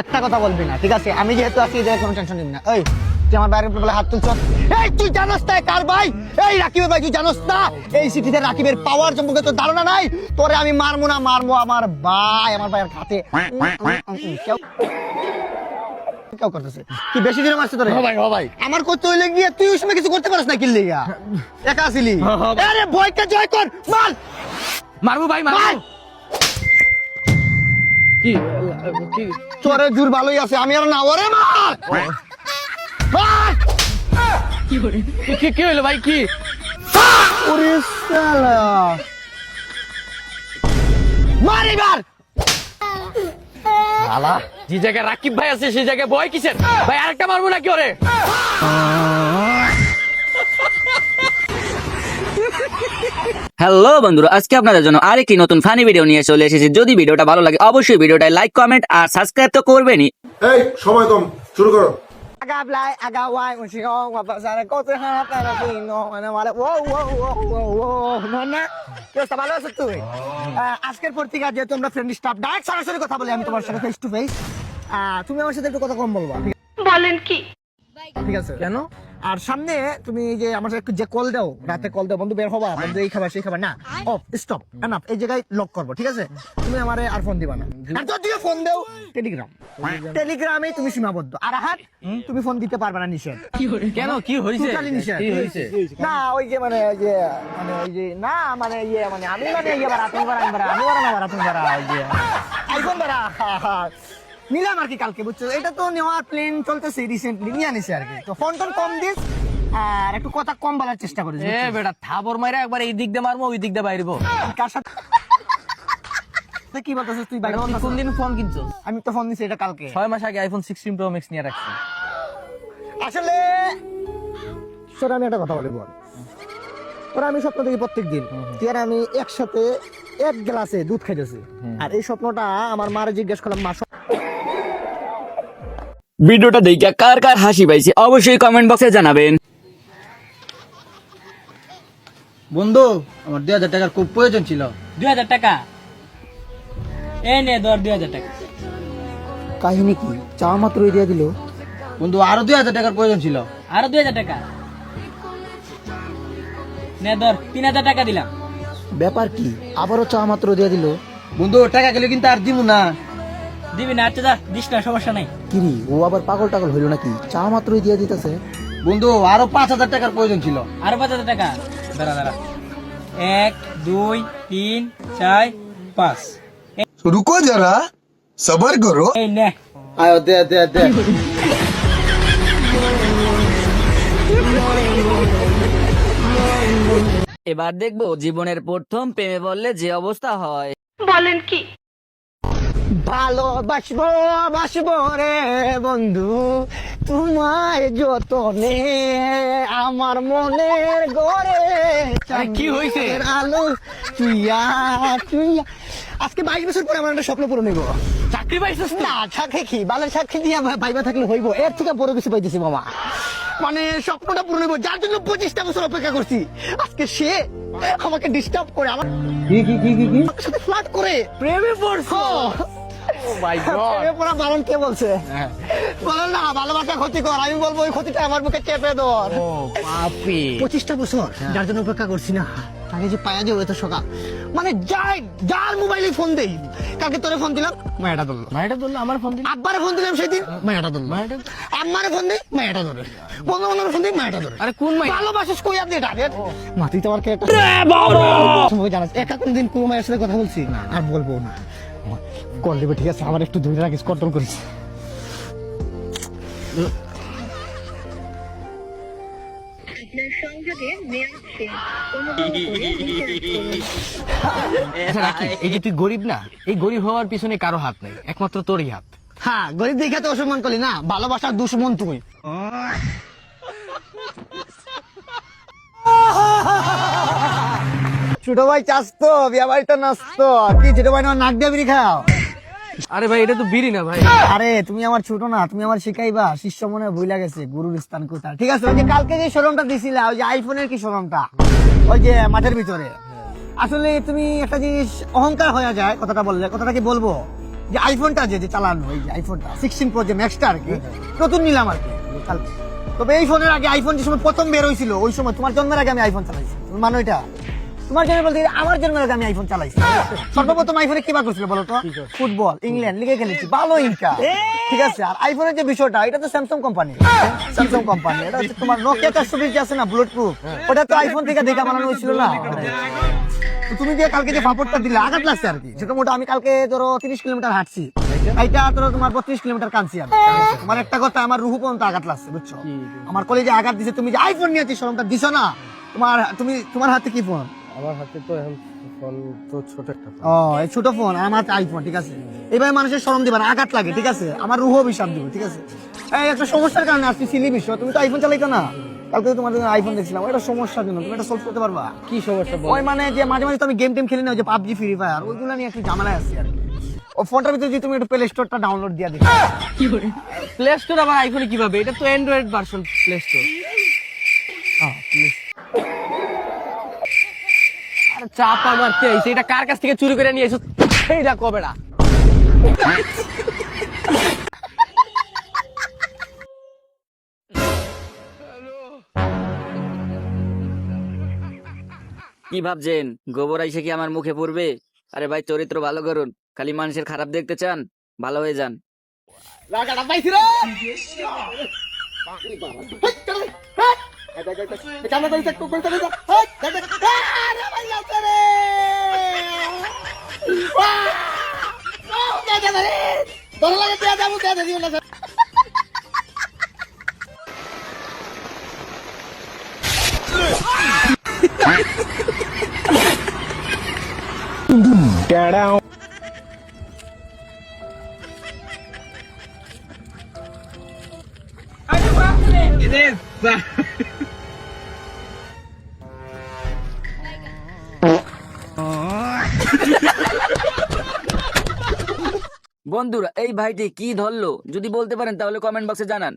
একটা কথা বলবি না, ঠিক আছে? আমি যেহেতু আছি, এদের কোনো টেনশন নিবি না। এই তুই আমার বাইরের বলে হাত তুলছ। এই তুই জানোস না কার ভাই? এই রাকিবের ভাই, তুই জানোস না এই সিটিতে রাকিবের পাওয়ার সম্পর্কে তোর ধারণা নাই? তোরে আমি মারবো না, মারবো আমার ভাইয়ের খাতে। কেউ করতেছে কি বেশি দিনে মারছে তোরে? ভাই ভাই আমার করতে হইলে গিয়ে তুই ওই সময় কিছু করতে পারিস না, কিনলে গিয়া একা আসিলি। আরে ভয়কে জয় কর, মার। মারবো ভাই মারবো। কি কি তোরে জোর ভালোই আছে, আমি আর না। ওরে মার মার। কি হইলো ভাই? কি ওরে শালা, মার এবার। শালা, যে জায়গায় রাকিব ভাই আছে সেই জায়গায় ভয় কিসের ভাই? আরেকটা মারবো নাকি ওরে? হ্যালো বন্ধুরা, আজকে আপনাদের জন্য আরেকটি নতুন ফানি ভিডিও নিয়ে চলে এসেছি। যদি ভিডিওটা ভালো লাগে অবশ্যই ভিডিওটা লাইক, কমেন্ট আর সাবস্ক্রাইব তো করবেনই। এই সময় কম, শুরু করো। Agablay, agaway, unsiong, mapasara ko sa hata na pino, ano wala, wow, nona, কেউ ভালো আছো তুই? আজকের পত্রিকা যেহেতু আমরা ফ্রেন্ড স্টাফ, ডাইরেক্ট সরাসরি কথা বলি আমি তোমার সাথে ফেস টু ফেস। তুমি আমার সাথে একটু কথা কম বলবা, বলেন কি? ঠিক আছে? কেন? আর সামনে তুমি এই যে আমার সাথে একটু যে কল দাও, রাতে কল দাও, বন্ধু বের হবা, বন্ধু এই খাবার সেই খাবার না, ও স্টপ এনাফ, এই জায়গায় লক করবো, ঠিক আছে? তুমি আমারে আর ফোন দিবা না। আর যদিও ফোন দাও, টেলিগ্রামে তুমি সীমাবদ্ধ। আর হাত তুমি ফোন দিতে পারবে না, নিষেধ। কেন? কি হয়েছে? Totally নিষেধ। কি হয়েছে? না ওই যে মানে ওই যে না মানে মানে আমি মানে আপনি আমি ওই যে আইফোন নিলাম আর কি কালকে, বুঝছো? এটা তো নেওয়ার প্ল্যান চলতেছে, রিসেন্টলি নিয়ে আনিছে আর কি। তো ফোন টোন কম দিস আর একটু কথা কম বলার চেষ্টা করিস। এ বেটা, থাবর মাইরা একবার এই দিক দিয়ে মারবো, ওই দিক দিয়ে বাইরবো। কার সাথে কি বলতেছিস তুই? বাইরে তুই কোন দিন ফোন কিনছো? আমি তো ফোন দিছি এটা কালকে। 6 মাস আগে আইফোন 16 প্রো ম্যাক্স নিয়ে রাখছি। আসলে তোর আমি একটা কথা বলি, বল ওরা আমি স্বপ্ন দেখি প্রত্যেক দিন তুই আর আমি একসাথে এক গ্লাসে দুধ খাইতেছি। আর এই স্বপ্নটা আমার মারে জিজ্ঞেস করলাম, মা ভিডিওটা দেখে কার কার হাসি পাইছে অবশ্যই কমেন্ট বক্সে জানাবেন। বন্ধু আমার 2000 টাকার খুব প্রয়োজন ছিল। 2000 টাকা? এই নে ধর 2000 টাকা। কাহিনী কি? চা মাত্রই দিয়ে দিল। বন্ধু আরো 2000 টাকার প্রয়োজন ছিল। আরো 2000 টাকা? নে ধর 3000 টাকা দিলাম। ব্যাপার কি? আবারও চা মাত্র দিয়ে দিল। বন্ধু টাকা গেলে কিন্তু আর দিব না। দিবি না? আচ্ছা যা, দিস না, সমস্যা নাই। কিরি ও আবার পাগল টাগল হইল নাকি? চা মাত্রই দিয়ে দিতেছে। বন্ধু আরো 5000 টাকার প্রয়োজন ছিল। আরো 5000 টাকা? দাঁড়া দাঁড়া, 1 2 3 4 5। रुको जरा, सबर करो। এই নে। আয় দে দে দে। এবার দেখবো জীবনের প্রথম প্রেমে বললে যে অবস্থা হয়। বলেন কি? ভালোবাসবো বাসবো রে বন্ধু তোমায় যতনে আমার মনের গড়ে। আরে কি হইছে? আলো তুইয়া তুইয়া। আজকে 22 বছর পরে আমার একটা স্বপ্ন পূরণ হইব। চাকরি পাইছিস না সাক্ষী কি বালের সাক্ষী দিয়ে ভাইবা থাকলে হইব, এর থেকে বড় কিছু পাইতেছি মামা। মানে স্বপ্নটা পূরণ হইব, যার জন্য 25টা বছর অপেক্ষা করছি। আজকে সে আমাকে ডিস্টার্ব করে, আমার আমার সাথে ফ্লার্ট করে প্রেমে পড়ছো? ও মাই গড। প্রেমে পড়া বারণ কে বলছে? বলেন না ভালোবাসা ক্ষতিকর, আমি বলবো ওই ক্ষতিটা আমার বুকে চেপে ধর। ও পাপি। 25টা বছর যার জন্য অপেক্ষা করছি না, তাকে যে পায়া যাবে তো সকাল মানে যার মোবাইলে ফোন দেই। কালকে তোরে ফোন দিলাম, মায়াটা ধরলো। মাইটা বললো আমার ফোন দিল। আব্বারে ফোন দিলাম সেদিন, মায়াটা ধরলো। আম্মারে ফোন দিই, মায়াটা ধরে। বন্ধু বান্ধবের ফোন দিই, মায়াটা ধরে। আরে কোন মাই? ভালোবাসিস কই আপনি ডাকেন? মাতি তো আমার কে একটা তুমি জানাস একা কোনদিন কোনো মায়ের সাথে কথা বলছি আর বলবো না। কল দিবে, ঠিক আছে? আমার একটু ধরে রাখিস, কন্ট্রোল করিস। আপনার সংযোগে মেয়াদ শেষ। অনুগ্রহ করে আচ্ছা রাকিব, এই যে তুই গরিব না, এই গরিব হওয়ার পিছনে কারো হাত নাই, একমাত্র তোরই হাত। হ্যাঁ গরিব দেখে তো অসম্মান করলি না, ভালোবাসার দুশ্মন তুই। ছোট ভাই চাস তো বিয়া বাড়িটা নাচতো কি? ছোট ভাই নাক দিয়ে বিড়ি খাও। আরে ভাই এটা তো বিড়ি না ভাই। আরে তুমি আমার ছোট না, তুমি আমার শিখাইবা। শিষ্য মনে ভুলে গেছে গুরুর স্থান কোথায়, ঠিক আছে? ওই যে কালকে যে শোরুমটা দিছিলা, ওই যে আইফোনের কি শোরুমটা, ওই যে মাঠের ভিতরে। আসলে তুমি একটা জিনিস অহংকার হয়ে যায় কথাটা বললে। কথাটা কি বলবো যে আইফোনটা যে চালানো, এই যে আইফোনটা 16 প্রো যে ম্যাক্সটা আর কি, নতুন নিলাম আর কি কালকে। তবে এই ফোনের আগে আইফোন যে সময় প্রথম বের হয়েছিল, ওই সময় তোমার জন্মের আগে আমি আইফোন চালাইছি। তুমি মানো এটা? তোমার জন্মের বলতে আমার জন্মের আগে আমি আইফোন চালাইছি। সর্বপ্রথম আইফোনে কি বার করছিল বলো তো? ফুটবল, ইংল্যান্ড লিগে খেলেছি, ভালো ইনকাম, ঠিক আছে। আর আইফোনের যে বিষয়টা, এটা তো স্যামসাং কোম্পানি, স্যামসাং কোম্পানি। এটা হচ্ছে তোমার নোকিয়া 420 যে আছে না, বুলেট প্রুফ, ওটা তো আইফোন থেকে দেখা বানানো হয়েছিল না। তো তুমি যে কালকে যে ফাপড়টা দিলে, আঘাত লাগছে আর কি। সেটা মোটা আমি কালকে ধরো 30 কিলোমিটার হাঁটছি, এইটা ধরো তোমার 32 কিলোমিটার কাঁদছি আমি। তোমার একটা কথা, আমার রুহু পর্যন্ত আঘাত লাগছে, বুঝছো? আমার কলেজে আঘাত দিছে। তুমি যে আইফোন নিয়েছি, শরমটা দিছো না? তোমার হাতে কি ফোন? আমার হাতে তো এখন ফোন তো ছোট একটা ফোন। ও, এই ছোট ফোন, আমার হাতে আইফোন, ঠিক আছে। এইভাবে মানুষের শরম দিবে না, আঘাত লাগে, ঠিক আছে। আমার রুহু অভিশাপ দিব, ঠিক আছে। এই একটা সমস্যার কারণে আসছি, সিলি বিষয়। তুমি তো আইফোন চালাইতো না, কালকে তো তোমার আইফোন দেখছিলাম, ওইটা সমস্যার জন্য। তুমি এটা সলভ করতে পারবা? কি সমস্যা বল? ওই মানে যে মাঝে মাঝে তো আমি গেম টেম খেলি না, ওই যে পাবজি, ফ্রি ফায়ার, ওইগুলো নিয়ে একটু ঝামেলায় আছি আর কি। ও ফোনটার ভিতরে যদি তুমি একটু প্লে স্টোরটা ডাউনলোড দিয়ে দিবে। প্লে স্টোর আবার আইফোনে কিভাবে? এটা তো অ্যান্ড্রয়েড ভার্সন প্লে স্টোর। আরে চাপা মারতে আইছে, এটা কার কাছ থেকে চুরি করে নিয়ে এসো? এইটা কবেড়া? কি ভাবছেন গোবর আইসে কি আমার মুখে পড়বে? আরে ভাই, চরিত্র ভালো করুন, খালি মানুষের খারাপ দেখতে চান, ভালো হয়ে যান। লাগাটা পাইছি রে। কামনা করিস একটু কইতে কইতে। আরে ভাই আছে রে। ওয়া! ও রে। তোর লাগে পেয়া যাবো, পেয়া দিও না। বন্ধুরা, এই ভাইটি কি ধরলো? যদি বলতে পারেন তাহলে কমেন্ট বক্সে জানান।